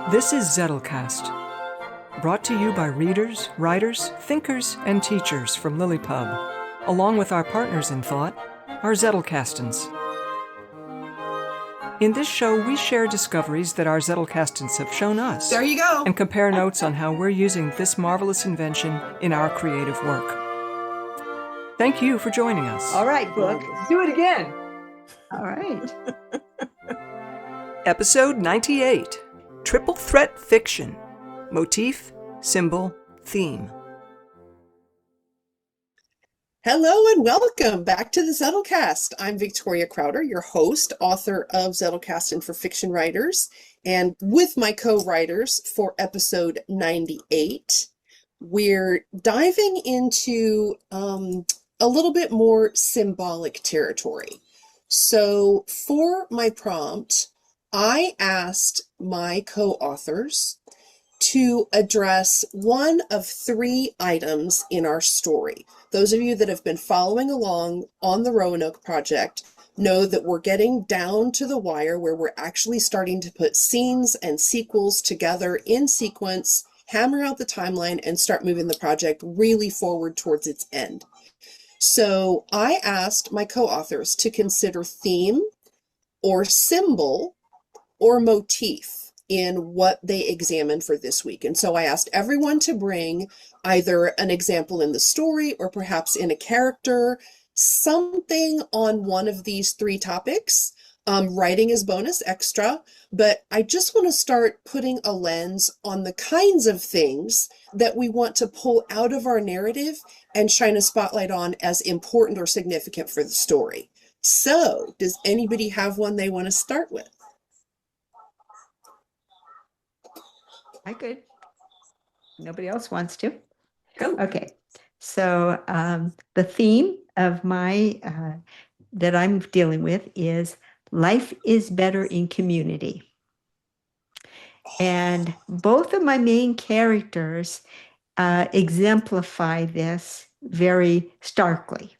This is Zettelcast, brought to you by readers, writers, thinkers, and teachers from LiLLiPub, along with our partners in thought, our Zettelcastans. In this show, we share discoveries that our Zettelcastans have shown us. There you go. And compare notes on how we're using this marvelous invention in our creative work. Thank you for joining us. All right, Brooke, let's do it again. All right. Episode 98, Triple Threat Fiction, Motif, Symbol, Theme. Hello and welcome back to the Zettelcast. I'm Victoria Crowder, your host, author of Zettelcast and for Fiction Writers, and with my co-writers for episode 98, we're diving into a little bit more symbolic territory. So for my prompt, I asked my co-authors to address one of three items in our story. Those of you that have been following along on the Roanoke project know that we're getting down to the wire where we're actually starting to put scenes and sequels together in sequence, hammer out the timeline, and start moving the project really forward towards its end. So I asked my co-authors to consider theme or symbol or motif in what they examined for this week. And so I asked everyone to bring either an example in the story or perhaps in a character, something on one of these three topics. Writing is bonus extra, but I just want to start putting a lens on the kinds of things that we want to pull out of our narrative and shine a spotlight on as important or significant for the story. So, does anybody have one they want to start with? I could. Nobody else wants to. Go. Okay. So the theme of my that I'm dealing with is life is better in community. And both of my main characters exemplify this very starkly.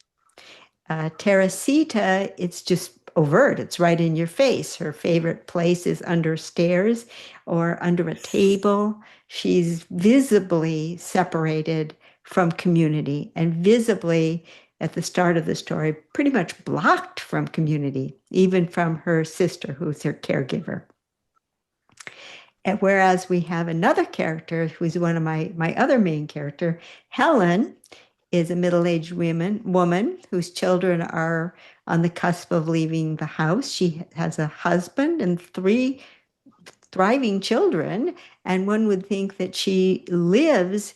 Teresita, it's just overt. It's right in your face. Her favorite place is under stairs or under a table. She's visibly separated from community and visibly, at the start of the story, pretty much blocked from community, even from her sister, who's her caregiver. And whereas we have another character who's one of my other main character, Helen, is a middle-aged woman whose children are on the cusp of leaving the house. She has a husband and three thriving children, and one would think that she lives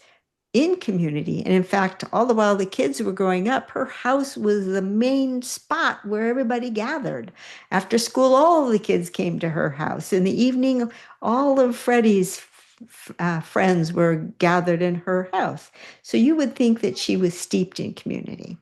in community. And in fact, all the while the kids were growing up, her house was the main spot where everybody gathered. After school, all of the kids came to her house. In the evening, all of Freddie's friends were gathered in her house. So you would think that she was steeped in community.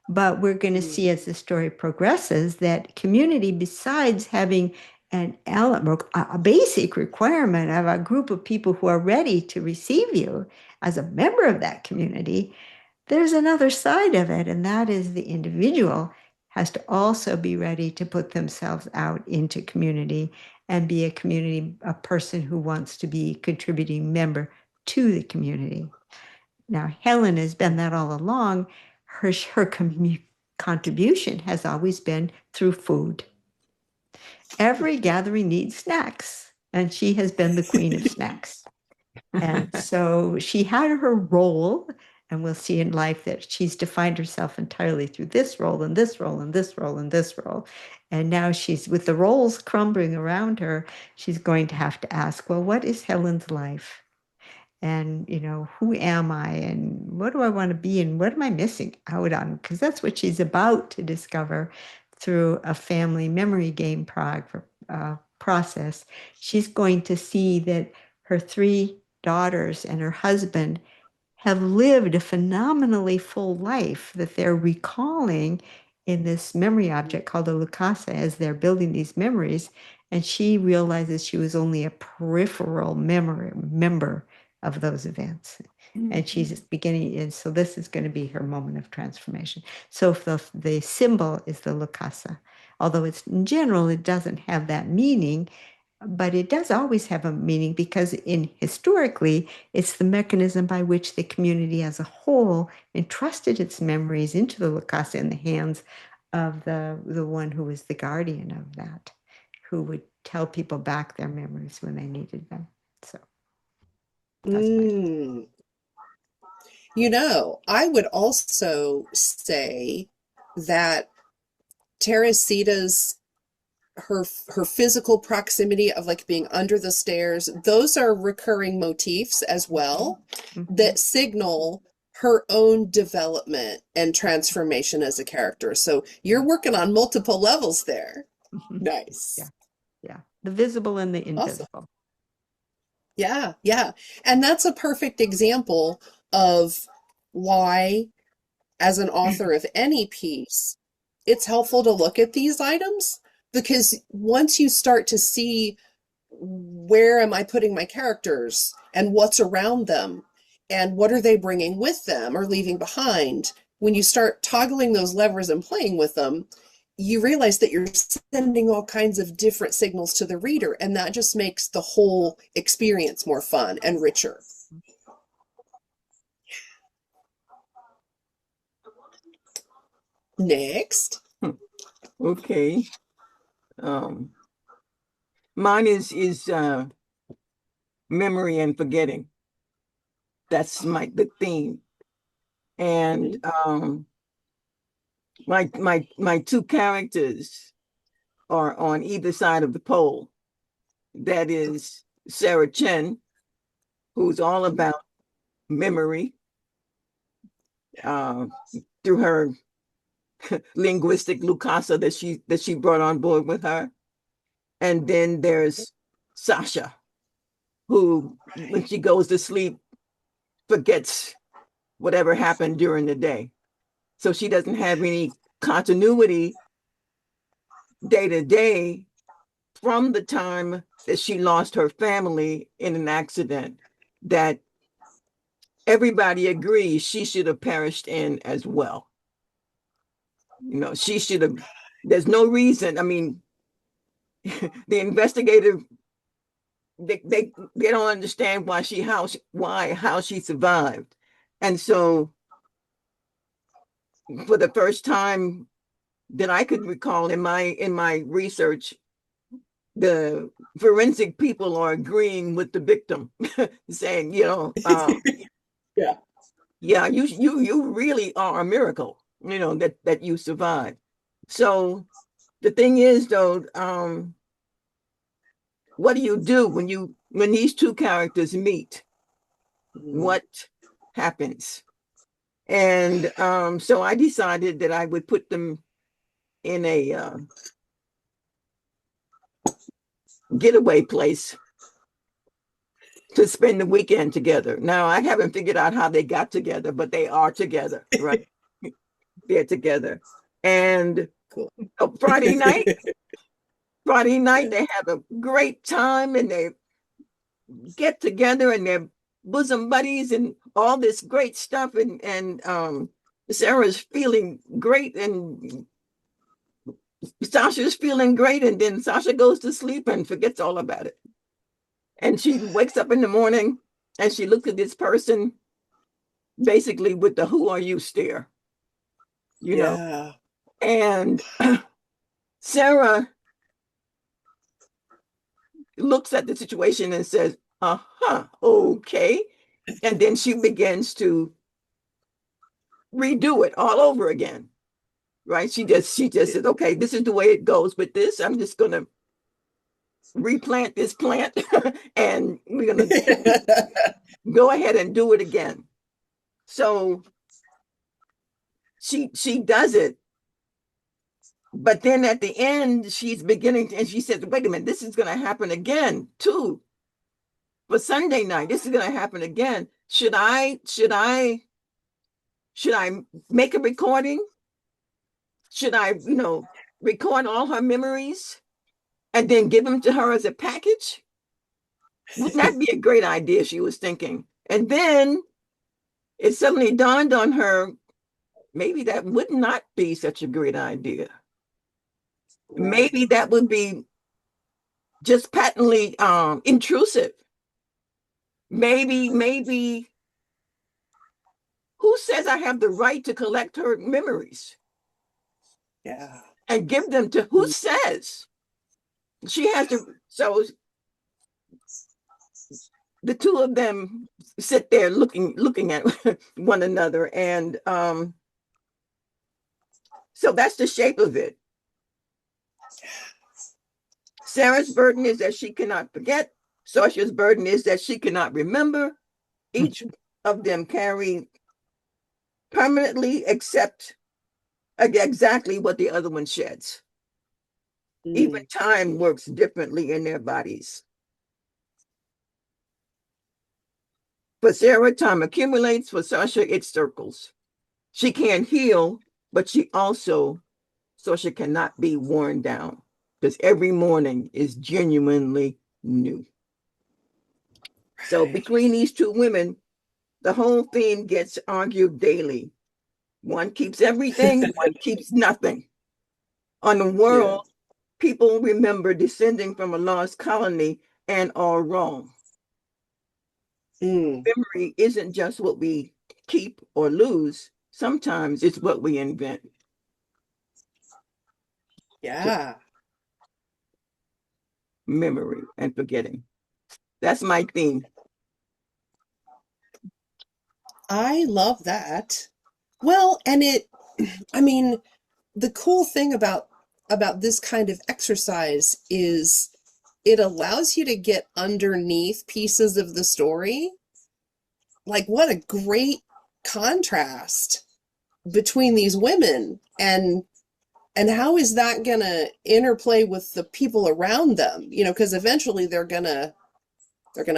But we're going to see as the story progresses that community, besides having an element, a basic requirement of a group of people who are ready to receive you as a member of that community, there's another side of it, and that is the individual has to also be ready to put themselves out into community and be a person who wants to be a contributing member to the community. Now, Helen has been that all along. Her contribution has always been through food. Every gathering needs snacks, and she has been the queen of snacks. And so she had her role, and we'll see in life that she's defined herself entirely through this role and this role and this role and this role. And now she's, with the roles crumbling around her, she's going to have to ask, well, what is Helen's life? And, who am I? And what do I want to be? And what am I missing out on? Because that's what she's about to discover through a family memory game process. She's going to see that her three daughters and her husband have lived a phenomenally full life that they're recalling in this memory object called a Lucasa as they're building these memories. And she realizes she was only a peripheral member of those events. Mm-hmm. And she's beginning, and so this is going to be her moment of transformation. So if the symbol is the Lucasa, although it's in general, it doesn't have that meaning. But it does always have a meaning because historically, it's the mechanism by which the community as a whole entrusted its memories into the Lukasa in the hands of the one who was the guardian of that, who would tell people back their memories when they needed them. So that's Mm. You know, I would also say that Teresita's her physical proximity of like being under the stairs, those are recurring motifs as well that signal her own development and transformation as a character. So you're working on multiple levels there. Nice. Yeah. Yeah. The visible and the invisible. Awesome. Yeah, yeah. And that's a perfect example of why, as an author of any piece, it's helpful to look at these items, because once you start to see where am I putting my characters and what's around them and what are they bringing with them or leaving behind, when you start toggling those levers and playing with them, you realize that you're sending all kinds of different signals to the reader, and that just makes the whole experience more fun and richer. Next. Okay. Mine is memory and forgetting. That's the theme. And my two characters are on either side of the pole. That is Sarah Chen, who's all about memory through her linguistic Lukasa that she brought on board with her. And then there's Sasha, who, when she goes to sleep, forgets whatever happened during the day. So she doesn't have any continuity day to day from the time that she lost her family in an accident that everybody agrees she should have perished in as well. You know, she should have, there's no reason. I mean, the investigator, they don't understand why how she survived. And so for the first time that I could recall in my research, the forensic people are agreeing with the victim, saying, you know, yeah, you really are a miracle, you know, that you survived. So the thing is, though, what do you do when these two characters meet? What happens? And so I decided that I would put them in a getaway place to spend the weekend together. Now, I haven't figured out how they got together, but they are together, right? They're together. And Cool. Friday night, they have a great time and they get together and they're bosom buddies and all this great stuff. And Sarah's feeling great and Sasha's feeling great. And then Sasha goes to sleep and forgets all about it. And she wakes up in the morning and she looks at this person basically with the "who are you" stare, you know. And Sarah looks at the situation and says, okay. And then she begins to redo it all over again, right? She just says, okay, this is the way it goes with this. I'm just going to replant this plant and we're going to go ahead and do it again. So she does it. But then at the end, she's beginning to, and she says, wait a minute, this is going to happen again too. For Sunday night, this is going to happen again. Should I make a recording? Should I, record all her memories and then give them to her as a package? Wouldn't that be a great idea? She was thinking. And then it suddenly dawned on her, maybe that would not be such a great idea. Maybe that would be just patently intrusive. Maybe who says I have the right to collect her memories Yeah. and give them to who says she has to? So the two of them sit there looking at one another, and so that's the shape of it. Sarah's burden is that she cannot forget. Sasha's burden is that she cannot remember. Each of them carry permanently accept exactly what the other one sheds. Even time works differently in their bodies. For Sarah, time accumulates. For Sasha, it circles. She can't heal, but Sasha cannot be worn down because every morning is genuinely new. So between these two women, the whole theme gets argued daily. One keeps everything, one keeps nothing. On the world, people remember descending from a lost colony and are wrong. Memory isn't just what we keep or lose. Sometimes it's what we invent. Yeah. Memory and forgetting. That's my theme. I love that. Well, and I mean, the cool thing about this kind of exercise is it allows you to get underneath pieces of the story. Like, what a great contrast between these women, and how is that gonna interplay with the people around them? You know, because eventually they're gonna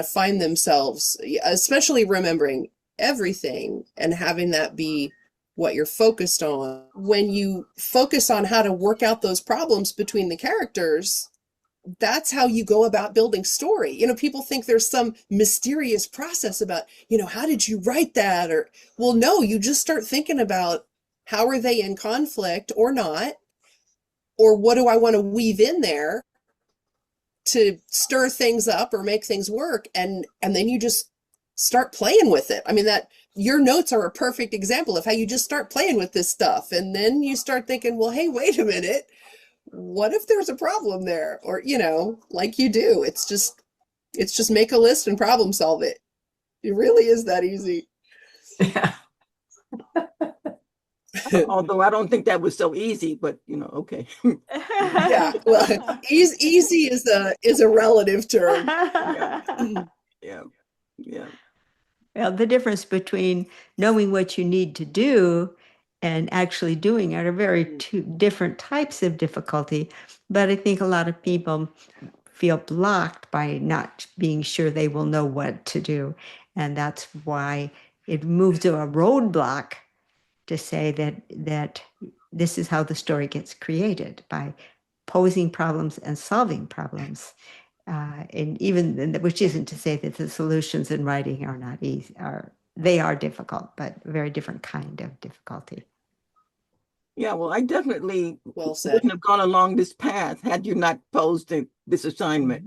find themselves, especially remembering everything and having that be what you're focused on. When you focus on how to work out those problems between the characters, that's how you go about building story. You know, people think there's some mysterious process about, you know, how did you write that? Or, well, no, you just start thinking about how are they in conflict or not? Or what do I want to weave in there to stir things up or make things work? And then you just start playing with it. I mean, that your notes are a perfect example of how you just start playing with this stuff. And then you start thinking, well, hey, wait a minute. What if there's a problem there? Or, you know, like you do, it's just make a list and problem solve it. It really is that easy. Yeah. Although I don't think that was so easy, but you know, okay. Yeah, well, easy is a relative term. Yeah. Well, the difference between knowing what you need to do and actually doing it are very two different types of difficulty. But I think a lot of people feel blocked by not being sure they will know what to do. And that's why it moves to a roadblock to say that this is how the story gets created, by posing problems and solving problems. And even, which isn't to say that the solutions in writing are not easy, they are difficult, but a very different kind of difficulty. Yeah, well, I definitely Well said. wouldn't have gone along this path had you not posed this assignment.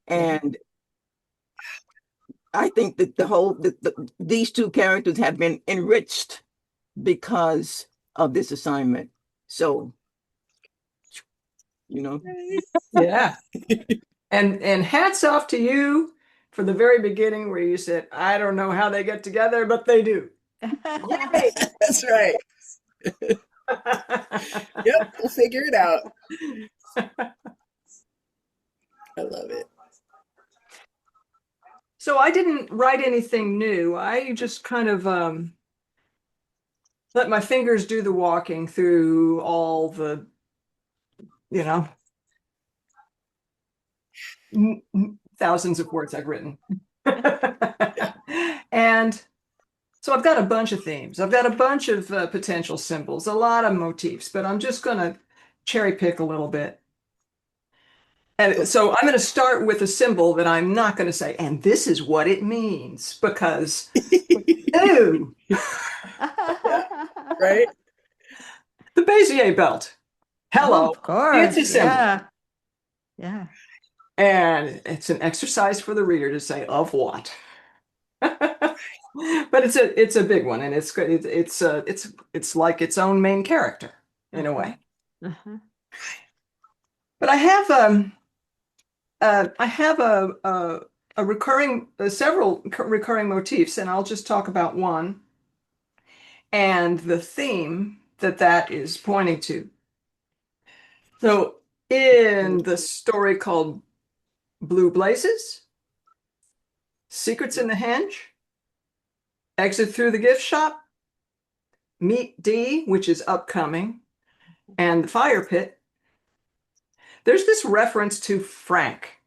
And I think that these two characters have been enriched because of this assignment. So, you know. Yeah. And hats off to you for the very beginning where you said, I don't know how they get together, but they do. Right. That's right. Yep, we'll figure it out. I love it. So I didn't write anything new. I just kind of let my fingers do the walking through all the, you know, thousands of words I've written. And so I've got a bunch of themes. I've got a bunch of potential symbols, a lot of motifs, but I'm just going to cherry pick a little bit. And so I'm going to start with a symbol that I'm not going to say, and this is what it means, because ew. Yeah, right? The Bézier belt. Hello. Oh, of course. It's a symbol. Yeah. And it's an exercise for the reader to say, of what? But it's a big one, and it's like its own main character in a way. But I have a recurring several recurring motifs, and I'll just talk about one and the theme that is pointing to. So in the story called Blue Blazes, Secrets in the Henge, Exit Through the Gift Shop, Meet D, which is upcoming, and The Fire Pit, there's this reference to Frank.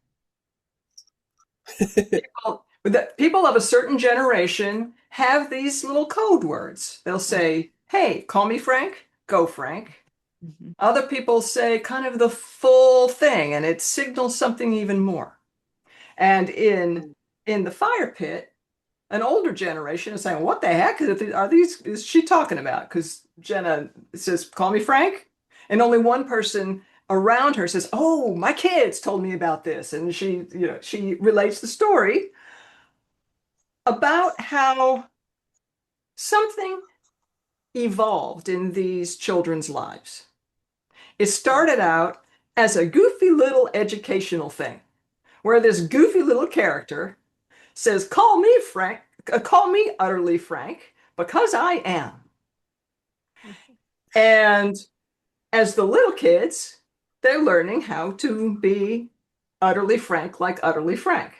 People of a certain generation have these little code words. They'll say, hey, call me Frank, go Frank. Other people say kind of the full thing, and it signals something even more. And in The Fire Pit, an older generation is saying, what the heck is she talking about? Because Jenna says, call me Frank. And only one person around her says, oh, my kids told me about this. And she relates the story about how something evolved in these children's lives. It started out as a goofy little educational thing, where this goofy little character says, call me Frank, call me utterly Frank, because I am. And as the little kids, they're learning how to be utterly frank, like utterly Frank.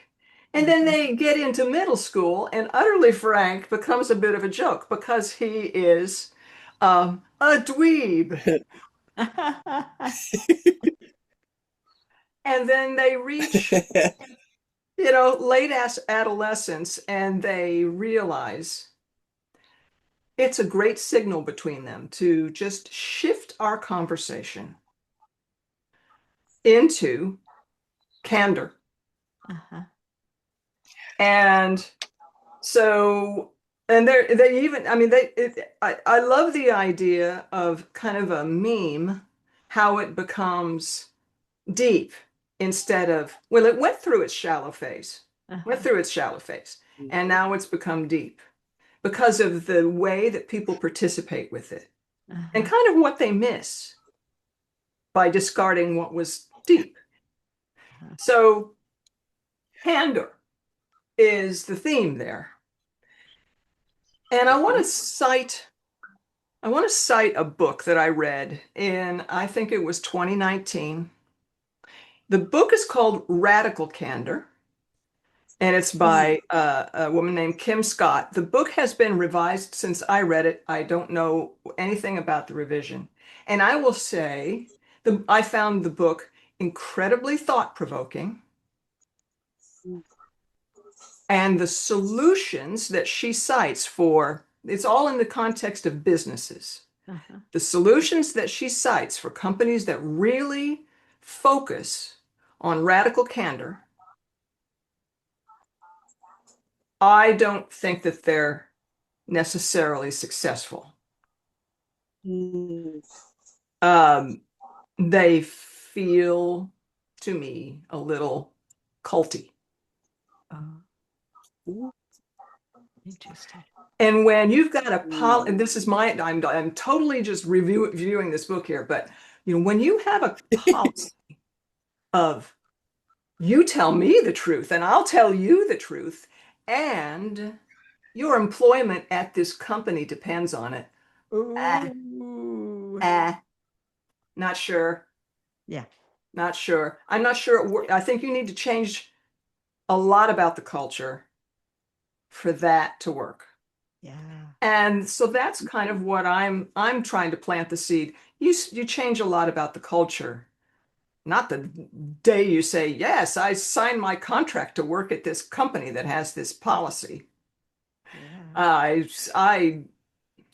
And then they get into middle school, and utterly Frank becomes a bit of a joke because he is a dweeb. And then they reach, late adolescence, and they realize it's a great signal between them to just shift our conversation into candor. And so, and they even, I mean, I love the idea of kind of a meme, how it becomes deep instead of, well, it went through its shallow phase, and now it's become deep because of the way that people participate with it and kind of what they miss by discarding what was deep. So candor is the theme there. And I want to cite a book that I read in, I think it was 2019. The book is called Radical Candor, and it's by a woman named Kim Scott. The book has been revised since I read it. I don't know anything about the revision. And I will say I found the book incredibly thought-provoking. And the solutions that she cites it's all in the context of businesses. The solutions that she cites for companies that really focus on radical candor, I don't think that they're necessarily successful. They feel to me a little culty. Interesting. And when you've got and this is I'm totally just reviewing this book here, but when you have a policy of you tell me the truth and I'll tell you the truth, and your employment at this company depends on it. Not sure. Yeah. Not sure. I'm not sure. I think you need to change a lot about the culture for that to work. Yeah. And so that's kind of what I'm trying to plant the seed. You change a lot about the culture. Not the day you say, yes, I signed my contract to work at this company that has this policy. Yeah.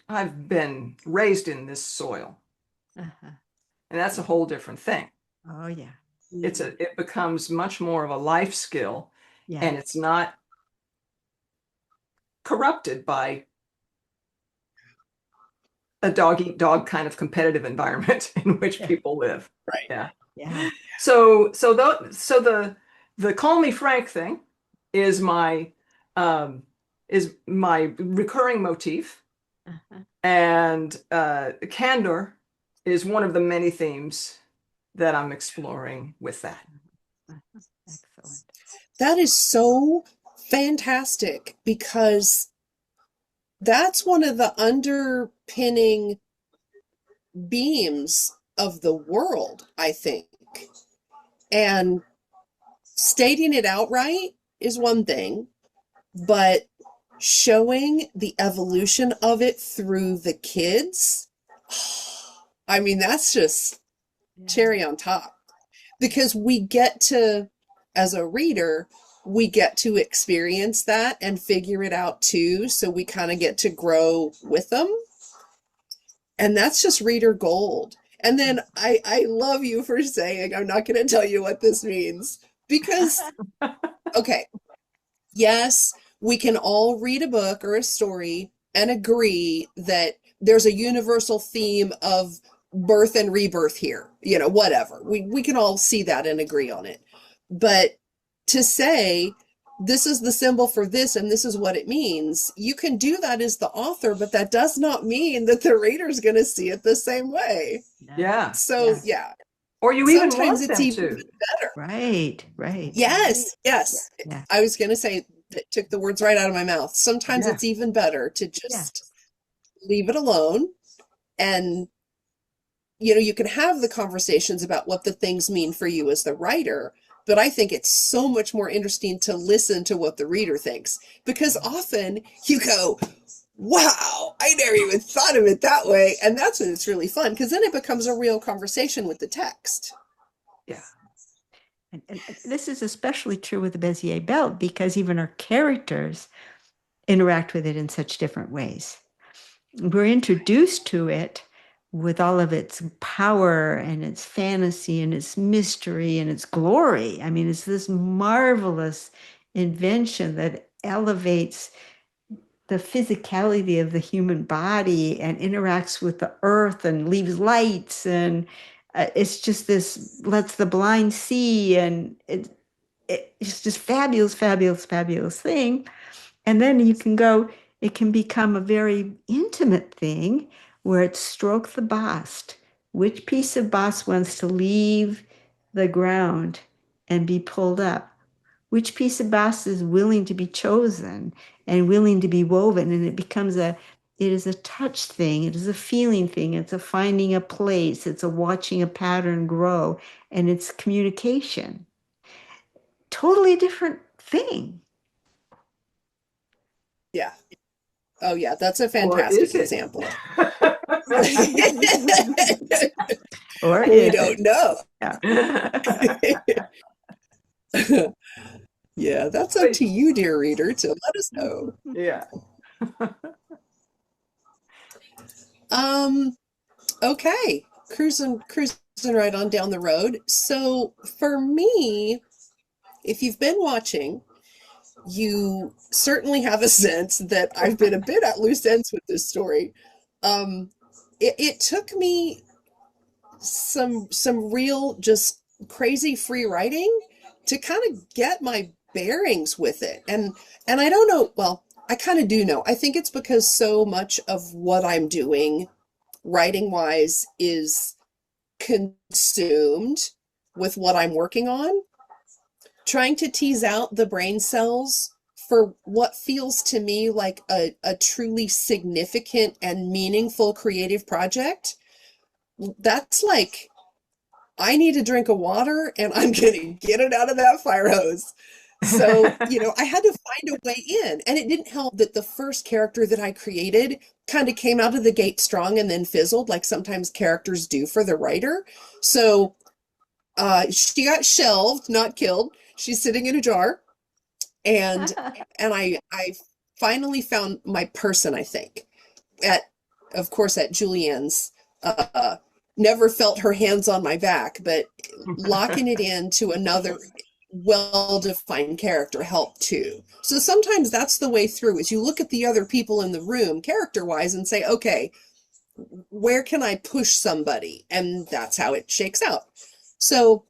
I've been raised in this soil. And that's a whole different thing. Oh yeah. It becomes much more of a life skill. Yeah. And it's not corrupted by a dog eat dog kind of competitive environment in which people live. Right. Yeah. Yeah. So the the call me Frank thing is my recurring motif, and Candor is one of the many themes that I'm exploring with that. Excellent. That is so fantastic, because that's one of the underpinning beams of the world, I think. And stating it outright is one thing, but showing the evolution of it through the kids, I mean, that's just cherry on top. Because we get to, as a reader, we get to experience that and figure it out too. So we kind of get to grow with them. And that's just reader gold. And then I love you for saying, I'm not going to tell you what this means. Because, okay, yes, we can all read a book or a story and agree that there's a universal theme of birth and rebirth here, you know, whatever. We can all see that and agree on it. But to say, this is the symbol for this and this is what it means, you can do that as the author, but that does not mean that the reader's going to see it the same way. Yeah. So, yeah. Or you Sometimes even want it's them even to. better. Right. Yes. Yeah. I was going to say, that took the words right out of my mouth. Sometimes Yeah. it's even better to just leave it alone. And, you know, you can have the conversations about what the things mean for you as the writer, but I think it's so much more interesting to listen to what the reader thinks, because often you go, wow, I never even thought of it that way. And that's when it's really fun, because then it becomes a real conversation with the text. Yeah. And this is especially true with the Bezier belt, because even our characters interact with it in such different ways. We're introduced to it with all of its power and its fantasy and its mystery and its glory. I mean, it's this marvelous invention that elevates the physicality of the human body and interacts with the earth and leaves lights, and it's just this lets the blind see, and it's just fabulous thing. And then you can go, it can become a very intimate thing where it's stroke the bast. Which piece of bast wants to leave the ground and be pulled up? Which piece of bast is willing to be chosen and willing to be woven? And it is a touch thing. It is a feeling thing. It's a finding a place. It's a watching a pattern grow, and it's communication. Totally different thing. Yeah. Oh, yeah. That's a Or fantastic is it? example. Or We is don't it? know. Yeah. Yeah, that's up to you, dear reader, to let us know. Yeah. Okay. Cruising right on down the road. So for me, if you've been watching, you certainly have a sense that I've been a bit at loose ends with this story. It took me some real just crazy free writing to kind of get my bearings with it. And I don't know, well, I kind of do know. I think it's because so much of what I'm doing writing wise is consumed with what I'm working on. Trying to tease out the brain cells for what feels to me like a truly significant and meaningful creative project, that's like, I need a drink of water and I'm going to get it out of that fire hose. So, you know, I had to find a way in. And it didn't help that the first character that I created kind of came out of the gate strong and then fizzled, like sometimes characters do for the writer. So she got shelved, not killed. She's sitting in a jar. And I finally found my person, I think, of course, at Julianne's. Never felt her hands on my back, but locking it into another well-defined character helped too. So sometimes that's the way through, is you look at the other people in the room character-wise and say, okay, where can I push somebody? And that's how it shakes out. So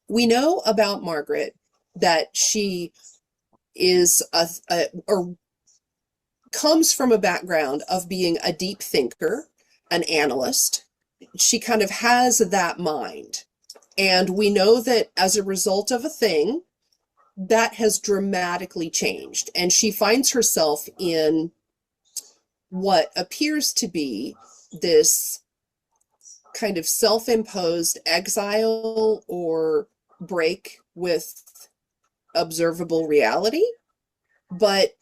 we know about Margaret that she is or comes from a background of being a deep thinker, an analyst. She kind of has that mind. And we know that as a result of a thing, that has dramatically changed. And she finds herself in what appears to be this kind of self-imposed exile or break with observable reality. But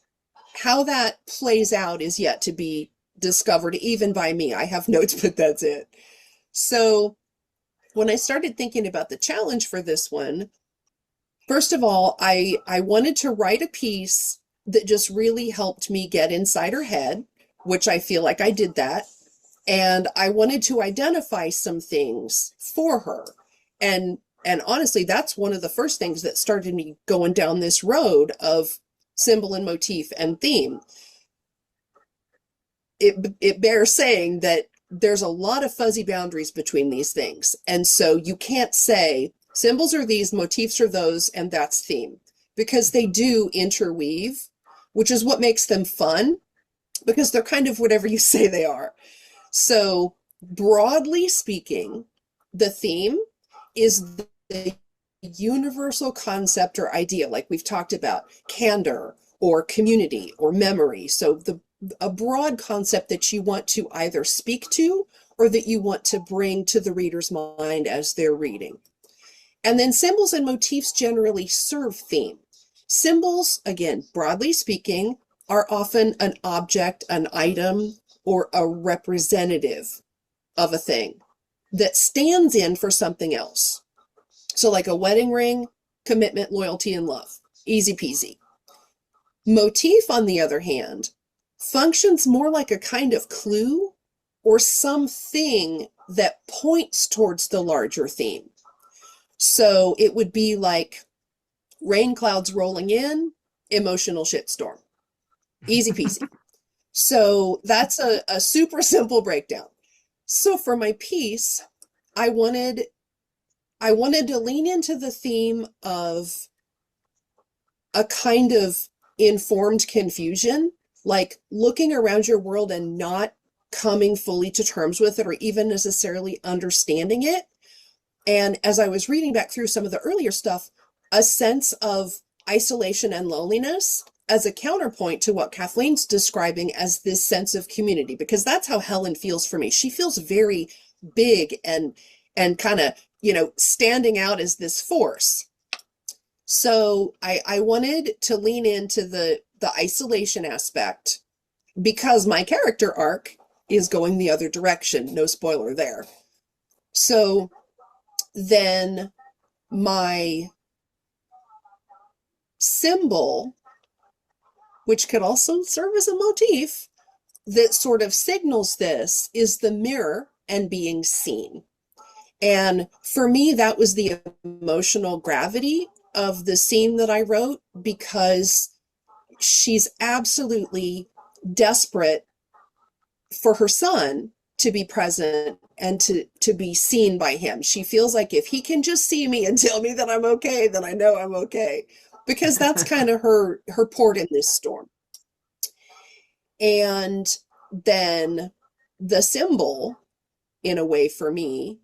how that plays out is yet to be discovered, even by me. I have notes, but that's it. So when I started thinking about the challenge for this one, first of all, I wanted to write a piece that just really helped me get inside her head, which I feel like I did that. And I wanted to identify some things for her. And honestly, that's one of the first things that started me going down this road of symbol and motif and theme. It bears saying that there's a lot of fuzzy boundaries between these things. And so you can't say symbols are these, motifs are those, and that's theme, because they do interweave, which is what makes them fun, because they're kind of whatever you say they are. So broadly speaking, the theme is the universal concept or idea, like we've talked about, candor or community or memory. So a broad concept that you want to either speak to or that you want to bring to the reader's mind as they're reading. And then symbols and motifs generally serve theme. Symbols, again, broadly speaking, are often an object, an item, or a representative of a thing that stands in for something else. So like a wedding ring, commitment, loyalty, and love. Easy peasy. Motif, on the other hand, functions more like a kind of clue or something that points towards the larger theme. So it would be like rain clouds rolling in, emotional shitstorm. Easy peasy. So that's a super simple breakdown. So for my piece, I wanted to lean into the theme of a kind of informed confusion, like looking around your world and not coming fully to terms with it or even necessarily understanding it. And as I was reading back through some of the earlier stuff, a sense of isolation and loneliness as a counterpoint to what Kathleen's describing as this sense of community, because that's how Helen feels for me. She feels very big and kind of, standing out as this force. So I wanted to lean into the isolation aspect because my character arc is going the other direction. No spoiler there. So then my symbol, which could also serve as a motif that sort of signals this, is the mirror and being seen. And for me, that was the emotional gravity of the scene that I wrote, because she's absolutely desperate for her son to be present and to be seen by him. She feels like if he can just see me and tell me that I'm okay, then I know I'm okay, because that's kind of her port in this storm. And then the symbol, in a way for me,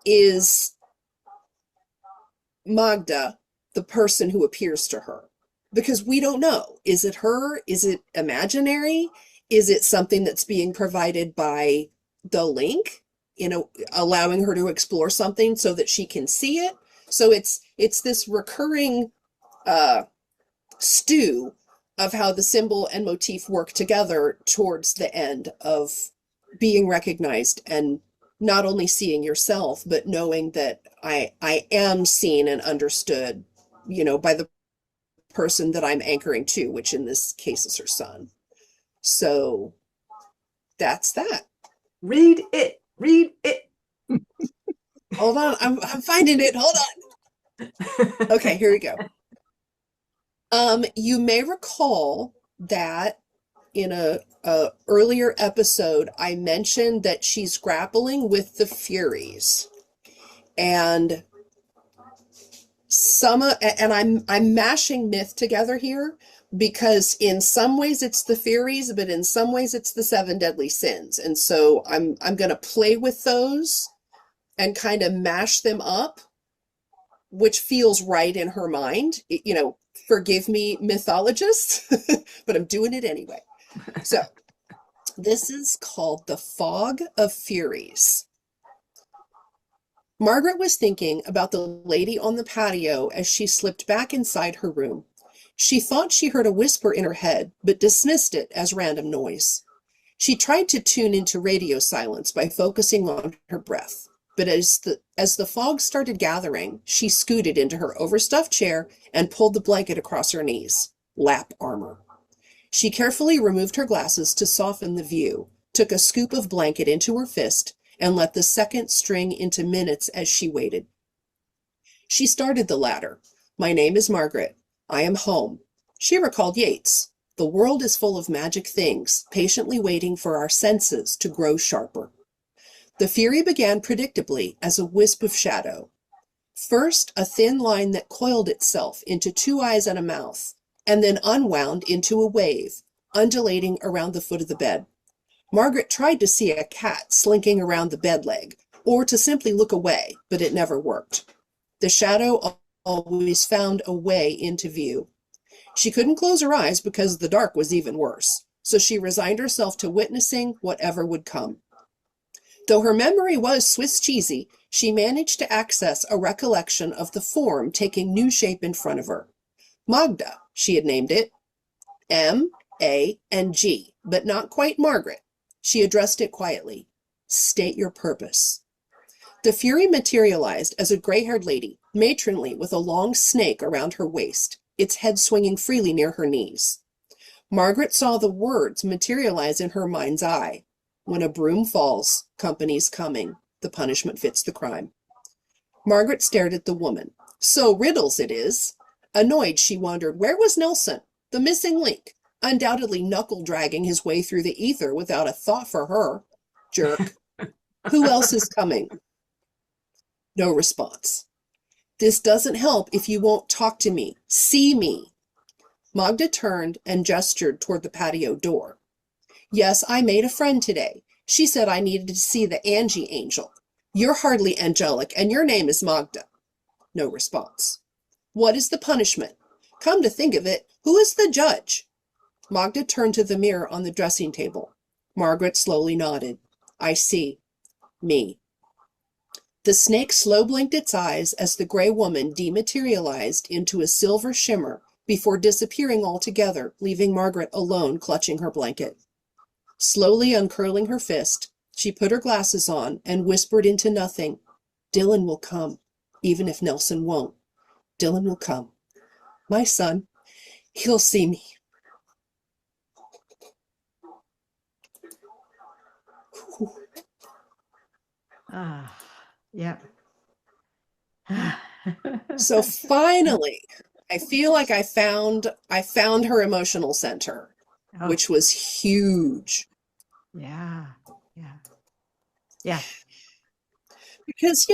is Magda, the person who appears to her, because we don't know. Is it her? Is it imaginary? Is it something that's being provided by the link, allowing her to explore something so that she can see it? So it's this recurring stew of how the symbol and motif work together towards the end of being recognized and not only seeing yourself, but knowing that I am seen and understood, by the person that I'm anchoring to, which in this case is her son. So that's that. Read it. Hold on, I'm finding it. Hold on. Okay, here we go. You may recall that in a earlier episode, I mentioned that she's grappling with the Furies. And I'm mashing myth together here because in some ways it's the Furies, but in some ways it's the seven deadly sins. And so I'm going to play with those and kind of mash them up, which feels right in her mind. Forgive me, mythologists, but I'm doing it anyway. So this is called the Fog of Furies. Margaret was thinking about the lady on the patio as she slipped back inside her room. She thought she heard a whisper in her head, but dismissed it as random noise. She tried to tune into radio silence by focusing on her breath, but as the fog started gathering, she scooted into her overstuffed chair and pulled the blanket across her knees. Lap armor. She carefully removed her glasses to soften the view, took a scoop of blanket into her fist, and let the second string into minutes as she waited. She started the ladder. My name is Margaret. I am home. She recalled Yeats. The world is full of magic things, patiently waiting for our senses to grow sharper. The fury began predictably as a wisp of shadow. First, a thin line that coiled itself into two eyes and a mouth, and then unwound into a wave, undulating around the foot of the bed. Margaret tried to see a cat slinking around the bed leg, or to simply look away, but it never worked. The shadow always found a way into view. She couldn't close her eyes because the dark was even worse, so she resigned herself to witnessing whatever would come. Though her memory was Swiss cheesy, she managed to access a recollection of the form taking new shape in front of her. Magda, she had named it. M-A-N-G, but not quite Margaret. She addressed it quietly. State your purpose. The fury materialized as a gray-haired lady, matronly with a long snake around her waist, its head swinging freely near her knees. Margaret saw the words materialize in her mind's eye. When a broom falls, company's coming. The punishment fits the crime. Margaret stared at the woman. So riddles it is. Annoyed, she wondered, where was Nelson, the missing link? Undoubtedly knuckle-dragging his way through the ether without a thought for her. Jerk. Who else is coming? No response. This doesn't help if you won't talk to me. See me. Magda turned and gestured toward the patio door. Yes, I made a friend today. She said I needed to see the Angie angel. You're hardly angelic, and your name is Magda. No response. What is the punishment? Come to think of it, who is the judge? Magda turned to the mirror on the dressing table. Margaret slowly nodded. I see. Me. The snake slow blinked its eyes as the gray woman dematerialized into a silver shimmer before disappearing altogether, leaving Margaret alone clutching her blanket. Slowly uncurling her fist, she put her glasses on and whispered into nothing. Dylan will come, even if Nelson won't. Dylan will come. My son, he'll see me. Yeah. So finally, I feel like I found her emotional center, which was huge. Yeah. Because,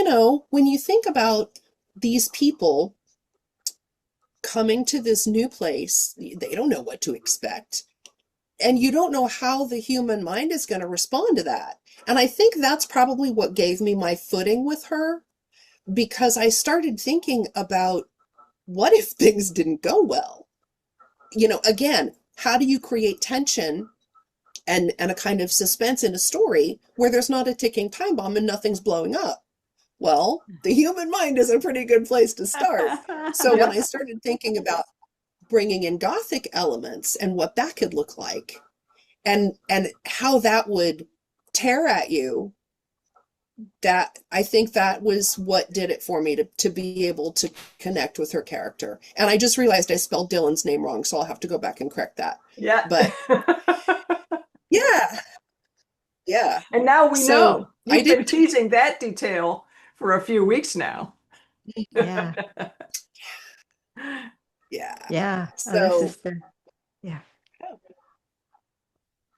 when you think about these people coming to this new place, they don't know what to expect. And you don't know how the human mind is going to respond to that. And I think that's probably what gave me my footing with her, because I started thinking about what if things didn't go well? Again, how do you create tension and a kind of suspense in a story where there's not a ticking time bomb and nothing's blowing up? Well, the human mind is a pretty good place to start. So when I started thinking about bringing in Gothic elements and what that could look like and how that would tear at you, that I think that was what did it for me to be able to connect with her character. And I just realized I spelled Dylan's name wrong, so I'll have to go back and correct that. Yeah. But yeah. And now we know. You've been did teasing that detail for a few weeks now. Yeah. Yeah. So,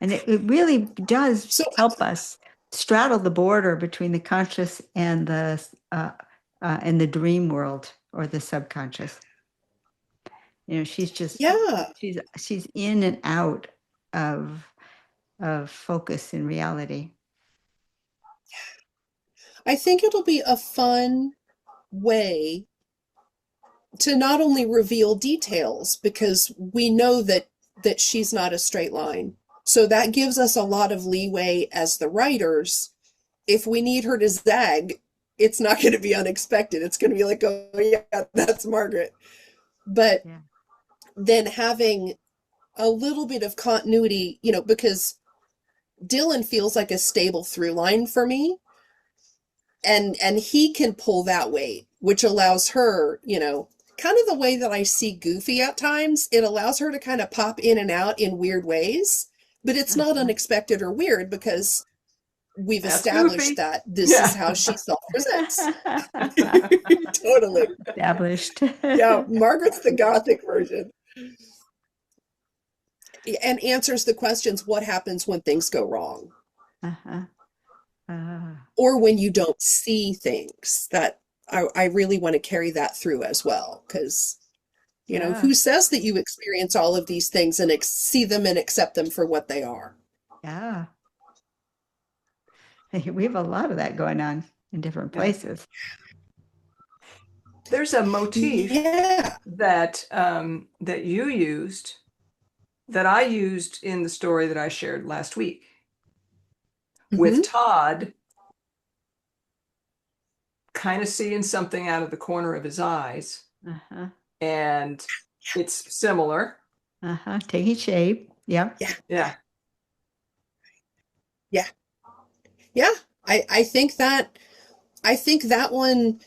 and it really does help us straddle the border between the conscious and the dream world. or the subconscious. She's just Yeah. she's in and out of focus in reality. I think it'll be a fun way to not only reveal details, because we know that she's not a straight line. So that gives us a lot of leeway as the writers. If we need her to zag, it's not going to be unexpected. It's going to be like, oh yeah, that's Margaret. But Yeah. then having a little bit of continuity, because Dylan feels like a stable through line for me. And he can pull that weight, which allows her, kind of the way that I see Goofy at times. It allows her to kind of pop in and out in weird ways, but it's not unexpected or weird because we've That's established Goofy. that this Yeah. is how she self-presents. Totally. Established. Yeah, Margaret's the gothic version. And answers the questions, what happens when things go wrong? Uh-huh. Or when you don't see things. That I really want to carry that through as well, because who says that you experience all of these things and see them and accept them for what they are? Yeah. We have a lot of that going on in different places. There's a motif that that you used that I used in the story that I shared last week with Todd kind of seeing something out of the corner of his eyes. And it's similar. Taking shape. Yeah. Yeah. I think that one,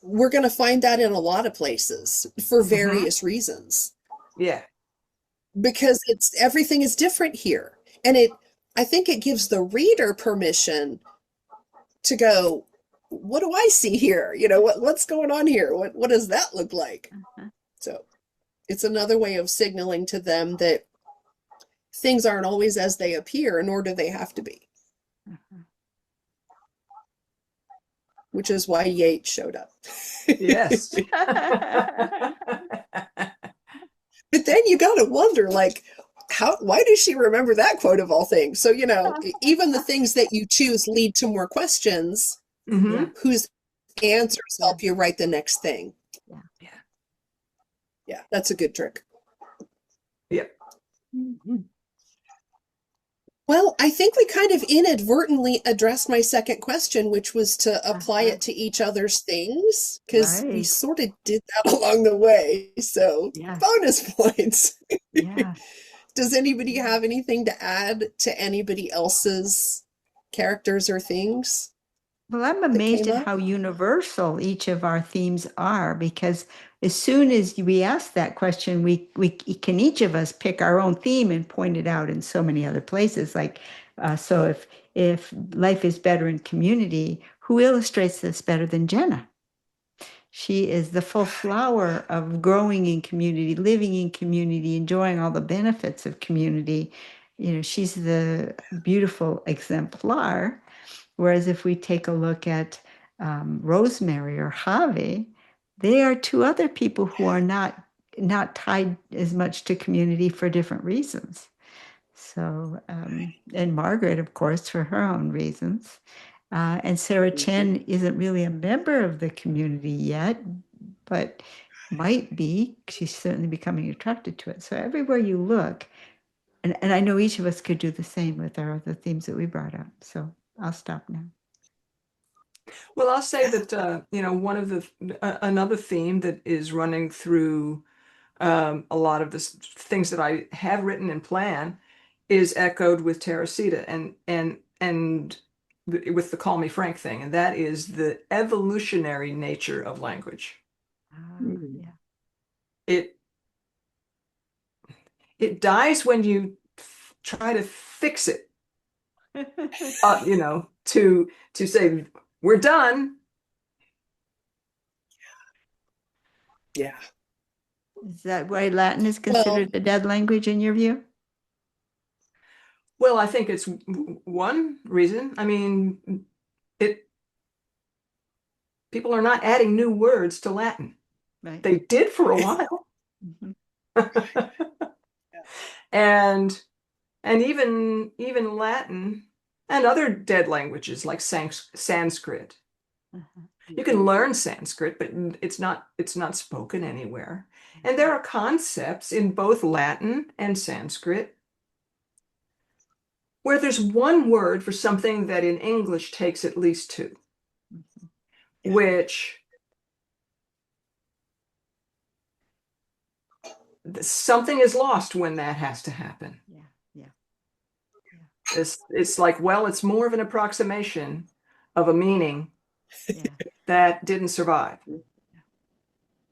we're going to find that in a lot of places for various reasons. Yeah. Because everything is different here. And I think it gives the reader permission to go, what do I see here? What's going on here? What does that look like? So it's another way of signaling to them that things aren't always as they appear, nor do they have to be. Which is why Yates showed up. Yes. But then you got to wonder, why does she remember that quote of all things? So, even the things that you choose lead to more questions, whose answers help you write the next thing. Yeah, that's a good trick. Yep. Well, I think we kind of inadvertently addressed my second question, which was to apply it to each other's things, because we sort of did that along the way. So bonus points. Yeah. Does anybody have anything to add to anybody else's characters or things? Well, I'm amazed at how universal each of our themes are, because as soon as we ask that question, we can each of us pick our own theme and point it out in so many other places. So if life is better in community, who illustrates this better than Jenna? She is the full flower of growing in community, living in community, enjoying all the benefits of community. She's the beautiful exemplar. Whereas if we take a look at Rosemary or Javi, they are two other people who are not tied as much to community for different reasons. So, and Margaret, of course, for her own reasons. And Sarah Chen isn't really a member of the community yet, but might be. She's certainly becoming attracted to it. So everywhere you look, and I know each of us could do the same with our other themes that we brought up. So I'll stop now. Well, I'll say that, one of another theme that is running through a lot of the things that I have written and plan is echoed with Teresita and with the Call Me Frank thing, and that is the evolutionary nature of language. It dies when you try to fix it, to say we're done. Yeah. Is that why Latin is considered a dead language in your view? Well, I think it's one reason. I mean, people are not adding new words to Latin. Right. They did for a while. Mhm. And even Latin and other dead languages like Sanskrit. Uh-huh. You can learn Sanskrit, but it's not spoken anywhere. And there are concepts in both Latin and Sanskrit where there's one word for something that in English takes at least two, Yeah. which something is lost when that has to happen. Yeah. Yeah. It's like, well, it's more of an approximation of a meaning Yeah. that didn't survive.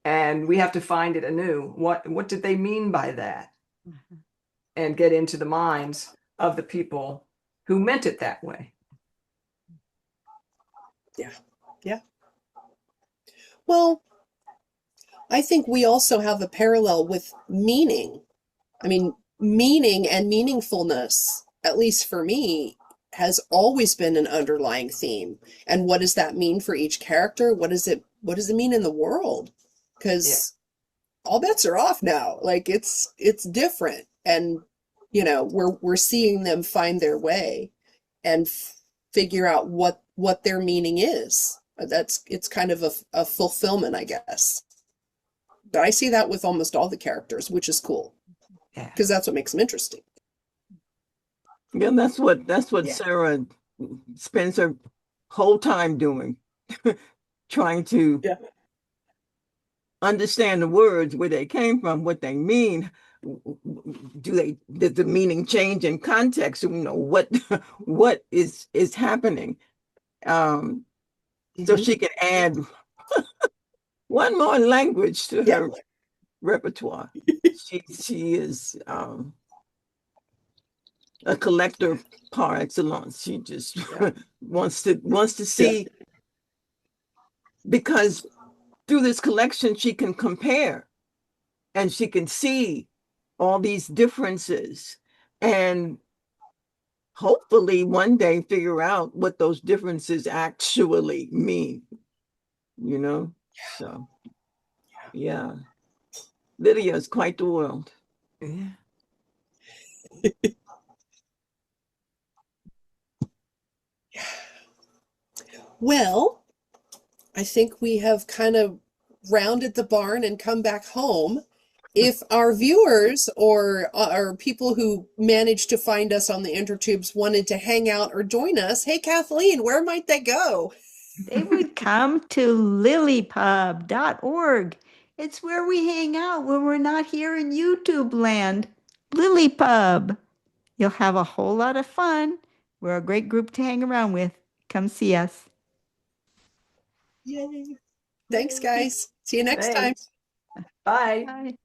And we have to find it anew. What did they mean by that? Uh-huh. And get into the minds of the people who meant it that way. Yeah. Yeah. Well, I think we also have a parallel with meaning. I mean, meaning and meaningfulness, at least for me, has always been an underlying theme. And what does that mean for each character? What does it mean in the world? Because all bets are off now. Like it's different. And we're seeing them find their way and figure out what their meaning is. It's kind of a fulfillment, I guess. But I see that with almost all the characters, which is cool. Yeah. Because that's what makes them interesting. Yeah, that's what Yeah. Sarah spends her whole time doing, trying to Yeah. understand the words, where they came from, what they mean. Did the meaning change in context? What is happening? So she can add one more language to Yeah. her repertoire. She is a collector par excellence. She just wants to see, because through this collection she can compare and she can see all these differences and hopefully one day figure out what those differences actually mean, So yeah, Lydia is quite the world. Yeah. Well, I think we have kind of rounded the barn and come back home. If our viewers or people who managed to find us on the intertubes wanted to hang out or join us, hey, Kathleen, where might they go? They would come to LiLLiPub.org. It's where we hang out when we're not here in YouTube land. LiLLiPub. You'll have a whole lot of fun. We're a great group to hang around with. Come see us. Yay. Thanks, guys. See you next time. Thanks. Bye. Bye.